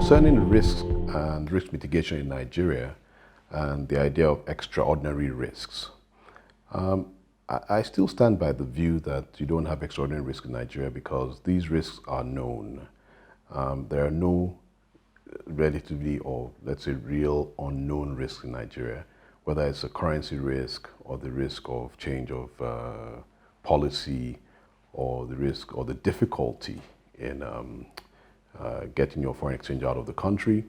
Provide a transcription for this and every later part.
Concerning risk and risk mitigation in Nigeria and the idea of extraordinary risks, I still stand by the view that you don't have extraordinary risk in Nigeria because these risks are known. There are no relatively or let's say real unknown risks in Nigeria, whether it's a currency risk or the risk of change of policy or the risk or the difficulty in getting your foreign exchange out of the country.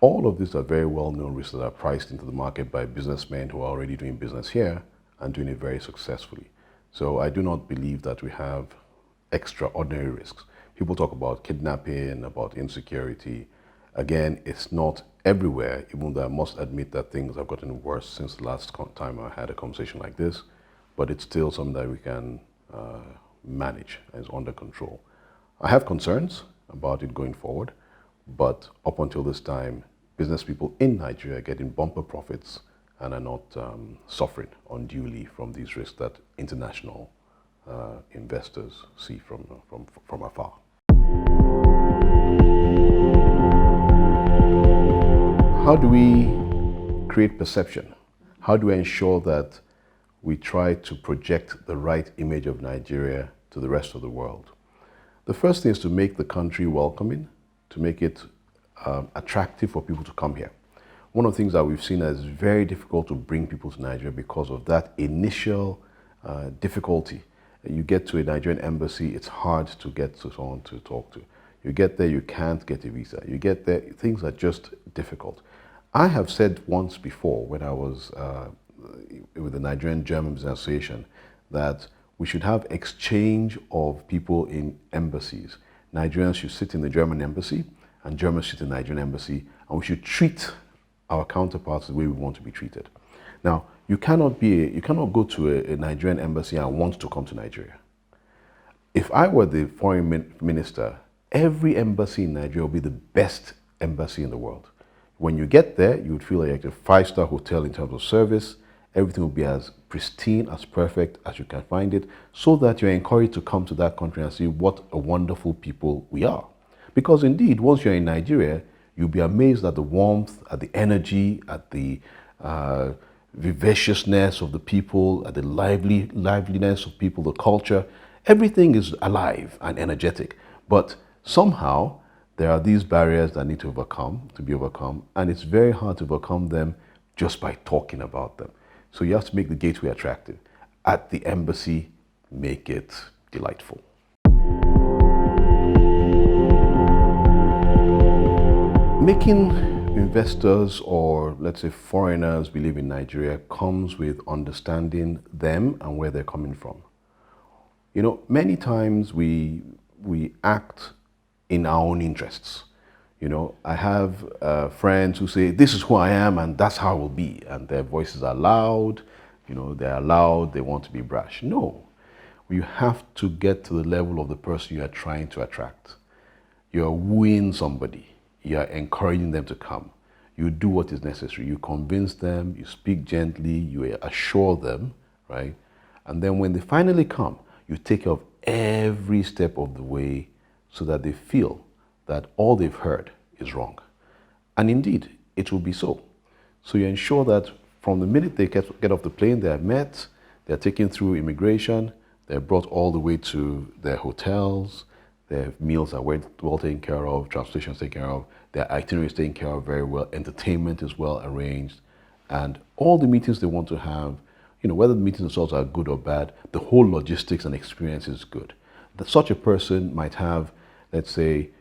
All of these are very well-known risks that are priced into the market by businessmen who are already doing business here and doing it very successfully. So I do not believe that we have extraordinary risks. People talk about kidnapping, about insecurity. Again, it's not everywhere, even though I must admit that things have gotten worse since the last time I had a conversation like this, but it's still something that we can manage and is under control. I have concerns about it going forward, but up until this time, business people in Nigeria are getting bumper profits and are not suffering unduly from these risks that international investors see from afar. How do we create perception? How do we ensure that we try to project the right image of Nigeria to the rest of the world? The first thing is to make the country welcoming, to make it attractive for people to come here. One of the things that we've seen is very difficult to bring people to Nigeria because of that initial difficulty. You get to a Nigerian embassy, it's hard to get to someone to talk to. You get there, you can't get a visa. You get there, things are just difficult. I have said once before when I was with the Nigerian German Business Association that we should have exchange of people in embassies. Nigerians should sit in the German embassy and Germans sit in the Nigerian embassy, and we should treat our counterparts the way we want to be treated. Now, you cannot go to a Nigerian embassy and want to come to Nigeria. If I were the foreign minister, every embassy in Nigeria would be the best embassy in the world. When you get there, you would feel like a five-star hotel in terms of service. Everything will be as pristine, as perfect as you can find it, so that you're encouraged to come to that country and see what a wonderful people we are. Because indeed, once you're in Nigeria, you'll be amazed at the warmth, at the energy, at the vivaciousness of the people, at the liveliness of people, the culture. Everything is alive and energetic. But somehow, there are these barriers that need to be overcome, and it's very hard to overcome them just by talking about them. So you have to make the gateway attractive. At the embassy, make it delightful. Making investors or let's say foreigners believe in Nigeria comes with understanding them and where they're coming from. You know, many times we act in our own interests. You know, I have friends who say, this is who I am and that's how I will be. And their voices are loud, you know, they're loud, they want to be brash. No, you have to get to the level of the person you are trying to attract. You're wooing somebody, you're encouraging them to come. You do what is necessary. You convince them, you speak gently, you assure them, right? And then when they finally come, you take care of every step of the way so that they feel that all they've heard is wrong. And indeed, it will be so. So you ensure that from the minute they get off the plane, they are met, they are taken through immigration, they're brought all the way to their hotels, their meals are well taken care of, transportation is taken care of, their itinerary is taken care of very well, entertainment is well arranged, and all the meetings they want to have, you know, whether the meetings themselves are good or bad, the whole logistics and experience is good. That such a person might have, let's say,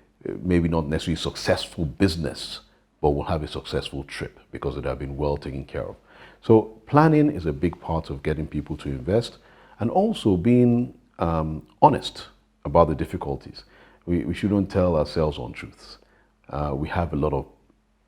maybe not necessarily successful business, but will have a successful trip because it have been well taken care of. So planning is a big part of getting people to invest, and also being honest about the difficulties. We shouldn't tell ourselves untruths. We have a lot of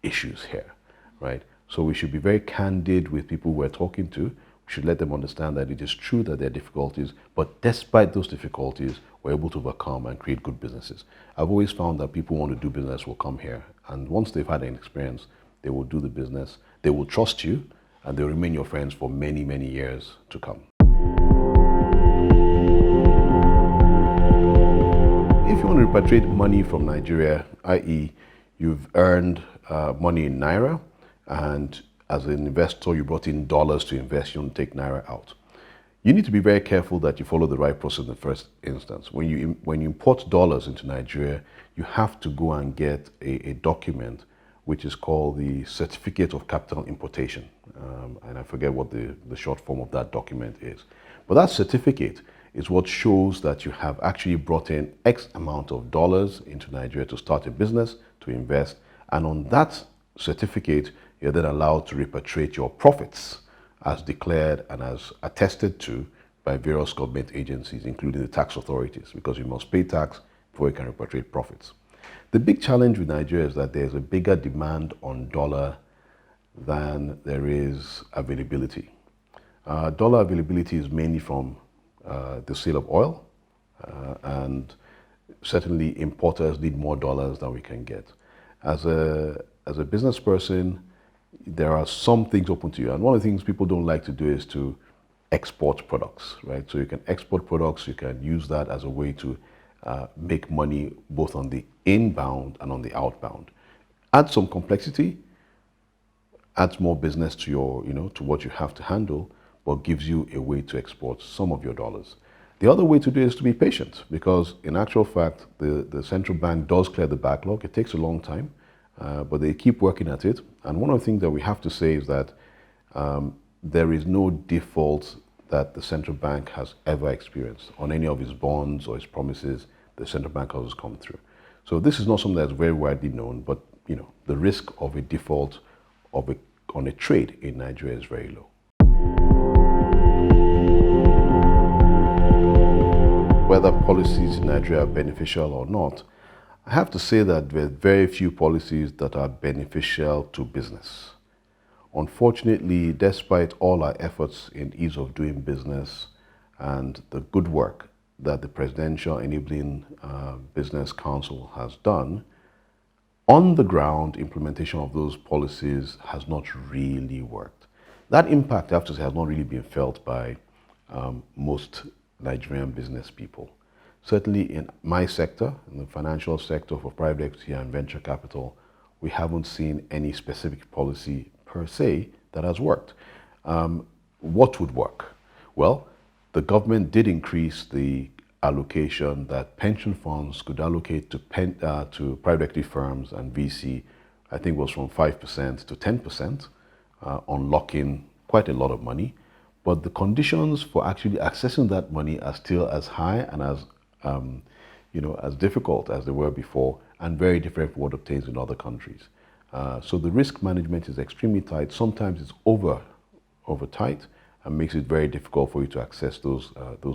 issues here, right? So we should be very candid with people we're talking to. We should let them understand that it is true that there are difficulties, but despite those difficulties, we're able to overcome and create good businesses. I've always found that people who want to do business will come here, and once they've had an experience, they will do the business, they will trust you, and they'll remain your friends for many, many years to come. If you want to repatriate money from Nigeria, i.e. You've earned money in Naira, and as an investor, you brought in dollars to invest, you don't take Naira out. You need to be very careful that you follow the right process in the first instance. When you import dollars into Nigeria, you have to go and get a document which is called the Certificate of Capital Importation. And I forget what the short form of that document is. But that certificate is what shows that you have actually brought in X amount of dollars into Nigeria to start a business, to invest. And on that certificate, you're then allowed to repatriate your profits as declared and as attested to by various government agencies, including the tax authorities, because you must pay tax before you can repatriate profits. The big challenge with Nigeria is that there's a bigger demand on dollar than there is availability. Dollar availability is mainly from the sale of oil, and certainly importers need more dollars than we can get. As a business person, there are some things open to you, and one of the things people don't like to do is to export products, right? So you can export products, you can use that as a way to make money both on the inbound and on the outbound. Add some complexity, adds more business to your, to what you have to handle, but gives you a way to export some of your dollars. The other way to do it is to be patient, because in actual fact, the central bank does clear the backlog. It takes a long time, but they keep working at it. And one of the things that we have to say is that there is no default that the central bank has ever experienced on any of its bonds or its promises. The central bank has come through. So this is not something that's very widely known, but the risk of a default on a trade in Nigeria is very low. Whether policies in Nigeria are beneficial or not, I have to say that there are very few policies that are beneficial to business. Unfortunately, despite all our efforts in ease of doing business and the good work that the Presidential Enabling Business Council has done, on the ground, implementation of those policies has not really worked. That impact, I have to say, has not really been felt by most Nigerian business people. Certainly in my sector, in the financial sector for private equity and venture capital, we haven't seen any specific policy per se that has worked. What would work? Well, the government did increase the allocation that pension funds could allocate to private equity firms and VC. I think was from 5% to 10%, unlocking quite a lot of money. But the conditions for actually accessing that money are still as high and as difficult as they were before, and very different from what obtains in other countries. So the risk management is extremely tight. Sometimes it's over tight, and makes it very difficult for you to access those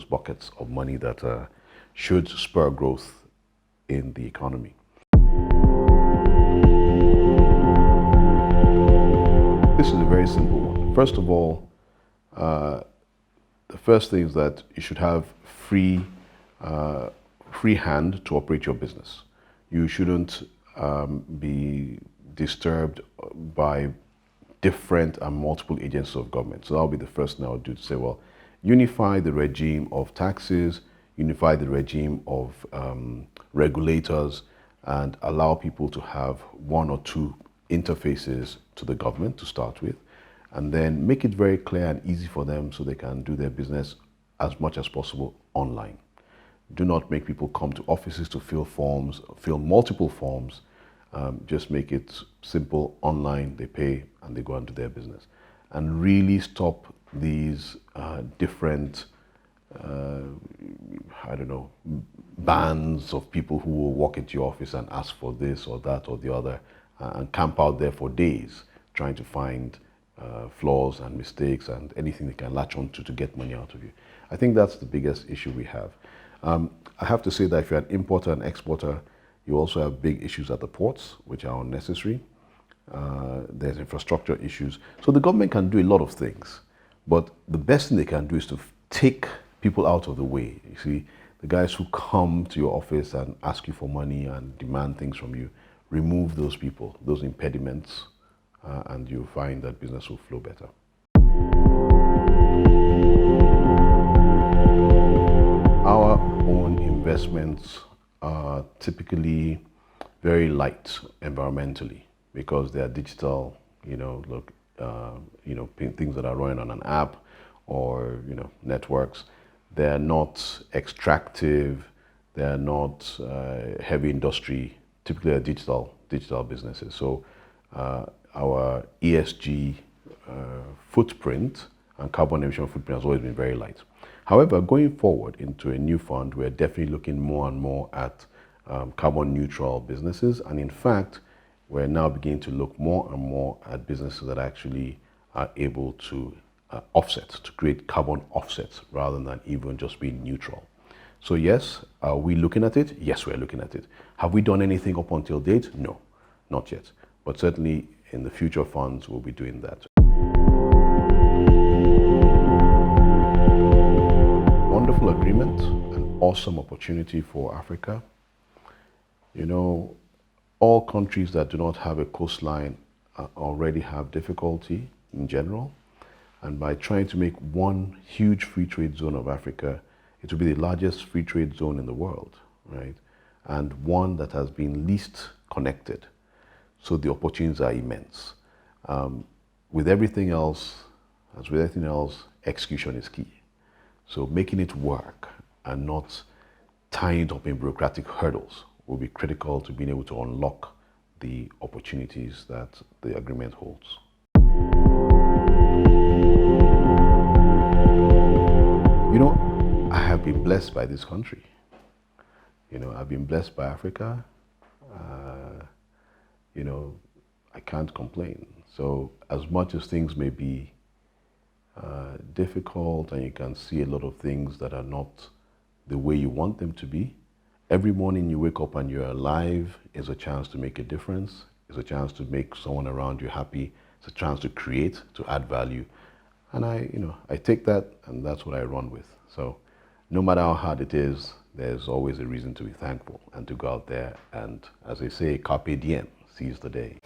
buckets of money that should spur growth in the economy. This is a very simple one. First of all, the first thing is that you should have free hand to operate your business. You shouldn't be disturbed by different and multiple agencies of government. So that'll be the first thing I would do, to say, well, unify the regime of taxes, unify the regime of regulators, and allow people to have one or two interfaces to the government to start with, and then make it very clear and easy for them so they can do their business as much as possible online. Do not make people come to offices to fill forms, fill multiple forms. Just make it simple online. They pay and they go and do their business. And really stop these different, bands of people who will walk into your office and ask for this or that or the other, and camp out there for days trying to find flaws and mistakes and anything they can latch onto to get money out of you. I think that's the biggest issue we have. I have to say that if you're an importer and exporter, you also have big issues at the ports, which are unnecessary. There's infrastructure issues. So the government can do a lot of things, but the best thing they can do is to take people out of the way. You see, the guys who come to your office and ask you for money and demand things from you, remove those people, those impediments, and you'll find that business will flow better. Our own investments are typically very light environmentally because they are digital, things that are running on an app or, networks. They're not extractive. They're not heavy industry. Typically, are digital businesses. So our ESG footprint and carbon emission footprint has always been very light. However, going forward into a new fund, we're definitely looking more and more at carbon neutral businesses. And in fact, we're now beginning to look more and more at businesses that actually are able to offset, to create carbon offsets rather than even just being neutral. So yes, are we looking at it? Yes, we're looking at it. Have we done anything up until date? No, not yet. But certainly in the future funds, we'll be doing that. Wonderful agreement, an awesome opportunity for Africa. All countries that do not have a coastline already have difficulty in general. And by trying to make one huge free trade zone of Africa, it will be the largest free trade zone in the world, right? And one that has been least connected. So the opportunities are immense. With everything else, execution is key. So making it work and not tying it up in bureaucratic hurdles will be critical to being able to unlock the opportunities that the agreement holds. I have been blessed by this country. I've been blessed by Africa. I can't complain. So as much as things may be difficult and you can see a lot of things that are not the way you want them to be, every morning you wake up and you're alive is a chance to make a difference. It's a chance to make someone around you happy. It's a chance to create, to add value. And I take that and that's what I run with. So no matter how hard it is, there's always a reason to be thankful and to go out there and, as they say, carpe diem, seize the day.